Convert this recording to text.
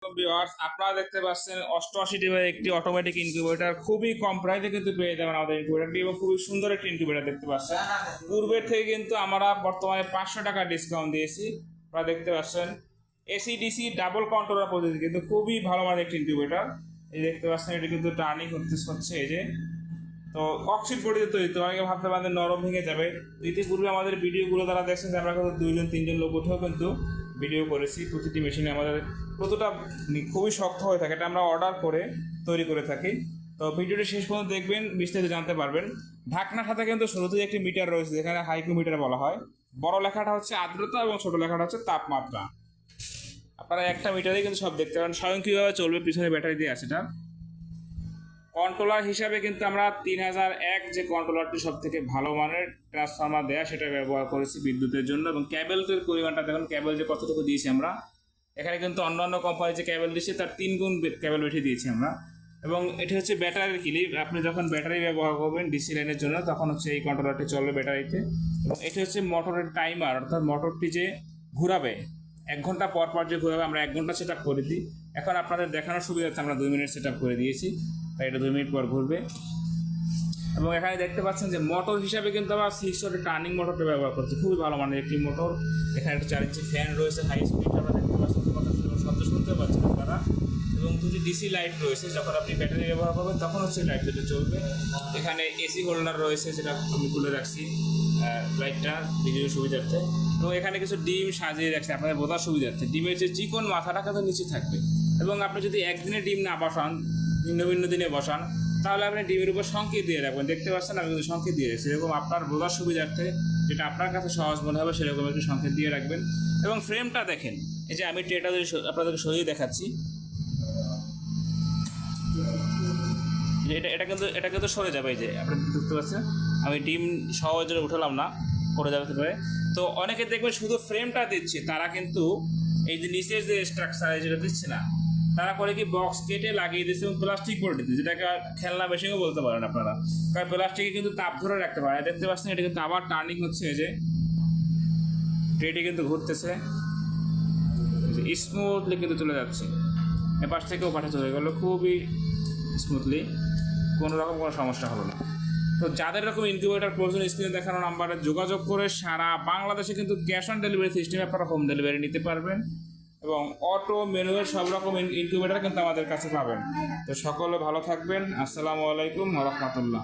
আলাইকুম ভিউয়ার্স, আপনারা দেখতে পাচ্ছেন 88 ডিমের একটি অটোমেটিক ইনকিউবেটর। খুবই কম প্রাইসে কিন্তু পেয়ে যাবেন আমাদের ইনকিউবেটরটি এবং খুবই সুন্দর একটি ইনকিউবেটর দেখতে পাচ্ছেন। পূর্বের থেকে কিন্তু আমরা বর্তমানে 500 টাকা ডিসকাউন্ট দিয়েছি। আপনারা দেখতে পাচ্ছেন এসিডিসি ডাবল কন্ট্রোলার পদ্ধতি, কিন্তু খুবই ভালো মানের একটি ইনকিউবেটর। এই দেখতে পাচ্ছেন এটা কিন্তু টার্নিং হচ্ছে এই যে। তো অক্সিড বডিতে তৈরি, তো অনেকে ভাবতে পারেন নরম ভেঙে যাবে। ইতিপূর্বে আমাদের ভিডিওগুলো তারা দেখছেন যে আমরা কিন্তু 2-3 লোক উঠেও কিন্তু ভিডিও করেছি। প্রতিটি মেশিনে আমাদের প্রতিটা খুবই শক্ত হয়ে থাকে, এটা আমরা অর্ডার করে তৈরি করে থাকি। তো ভিডিওটি শেষ পর্যন্ত দেখবেন, বিস্তারিত জানতে পারবেন। ঢাকনার সাথে কিন্তু শুরুতেই একটি মিটার রয়েছে, যেখানে হাইকোমিটার বলা হয়। বড় লেখাটা হচ্ছে আর্দ্রতা এবং ছোট লেখাটা হচ্ছে তাপমাত্রা। আপনারা একটা মিটারেই কিন্তু সব দেখতে পারেন স্বয়ংক্রিয়ভাবে চলবে, পিছনে ব্যাটারি দিয়ে আছে এটা। কন্ট্রোলার হিসাবে কিন্তু আমরা 3001 যে কন্ট্রোলারটি সব থেকে ভালো মানের ট্রান্সফর্মার দেয়া, সেটা ব্যবহার করেছি বিদ্যুতের জন্য। এবং ক্যাবেলের পরিমাণটা দেখুন, ক্যাবেল যে কতটুকু দিয়েছি আমরা। এখানে কিন্তু অন্যান্য কোম্পানি যে ক্যাবেল দিয়েছে তার 3 গুণ ক্যাবেল বেশি দিয়েছি আমরা। এবং এটি হচ্ছে ব্যাটারির ক্লিপ, আপনি যখন ব্যাটারি ব্যবহার করবেন ডিসি লাইনের জন্য তখন হচ্ছে এই কন্ট্রোলারটি চলবে ব্যাটারিতে। এবং এটি হচ্ছে মোটরের টাইমার, অর্থাৎ মোটরটি যে ঘুরাবে 1 ঘন্টা পর পর যে ঘুরাবে, আমরা 1 ঘন্টা সেট আপ করে দিই। এখন আপনাদের দেখানোর সুবিধার্থে আমরা 2 মিনিট সেট আপ করে দিয়েছি, তাই এটা 2 মিনিট পর ঘুরবে। এবং এখানে দেখতে পাচ্ছেন যে মোটর হিসাবে কিন্তু আমরা 6 টার্নিং মোটরটা ব্যবহার করছি, খুবই ভালো মানের একটি মোটর। এখানে একটা 4 ইঞ্চি ফ্যান রয়েছে, হাই স্পিড আমরা দেখতে পাচ্ছেন, কথা শব্দ শুনতে পাচ্ছেন আপনারা। এবং 2টি ডিসি লাইট রয়েছে, যখন আপনি ব্যাটারি ব্যবহার করবেন তখন হচ্ছে লাইট দুটো চলবে। এখানে এসি হোল্ডার রয়েছে, যেটা আমি খুলে রাখছি লাইটটা ভিডিও সুবিধার্থে। এবং এখানে কিছু ডিম সাজিয়ে রাখছি আপনাদের বোঝার সুবিধার্থে। ডিমের যে চিকন মাথাটা কিন্তু নিচে থাকবে। এবং আপনি যদি একদিনে ডিম না বসান, ভিন্ন ভিন্ন দিনে বসান, তাহলে আপনি ডিমের উপর সংকেত দিয়ে রাখবেন। দেখতে পাচ্ছেন আমি কিন্তু সংকেত দিয়ে রাখছি, এরকম আপনার বোঝার সুবিধার্থে যেটা আপনার কাছে সহজ মনে হবে সেরকম একটি সংকেত দিয়ে রাখবেন। এবং ফ্রেমটা দেখেন, এই যে আমি ট্রেটা যদি আপনাদেরকে সরিয়ে দেখাচ্ছি, এটা কিন্তু সরে যাবে। এই যে আপনি দেখতে পাচ্ছেন আমি ডিম সহজে উঠালাম না, করে যাবে পারে। তো অনেকে দেখবেন শুধু ফ্রেমটা দিচ্ছে, তারা কিন্তু এই যে নিচের যে স্ট্রাকচার যেটা দিচ্ছে না, তারা করে কি বক্স কেটে লাগিয়ে দিচ্ছে এবং প্লাস্টিক করে দিচ্ছে, যেটাকে খেলনা মেশিনও বলতে পারেন আপনারা। কারণ প্লাস্টিকে কিন্তু তাপ ধরে রাখতে পারে। দেখতে পাচ্ছেন এটা কিন্তু আবার টার্নিং হচ্ছে, এই যে ট্রেটি কিন্তু ঘুরতেছে, স্মুথলি কিন্তু চলে যাচ্ছে। এপাশ থেকেও পাঠে চলে গেলো খুবই স্মুথলি, কোনো সমস্যা হলো না। তো যাদের এরকম ইনকিউবেটর প্রয়োজন, স্ক্রিনে দেখানো নাম্বারে যোগাযোগ করে সারা বাংলাদেশে কিন্তু ক্যাশ অন ডেলিভারি সিস্টেমে আপনারা হোম ডেলিভারি নিতে পারবেন। এবং অটো ম্যানুয়াল সব রকম ইনকিউবেটর কিন্তু আমাদের কাছে পাবেন। তো সকলে ভালো থাকবেন। আসসালামু আলাইকুম ওয়া রাহমাতুল্লাহ।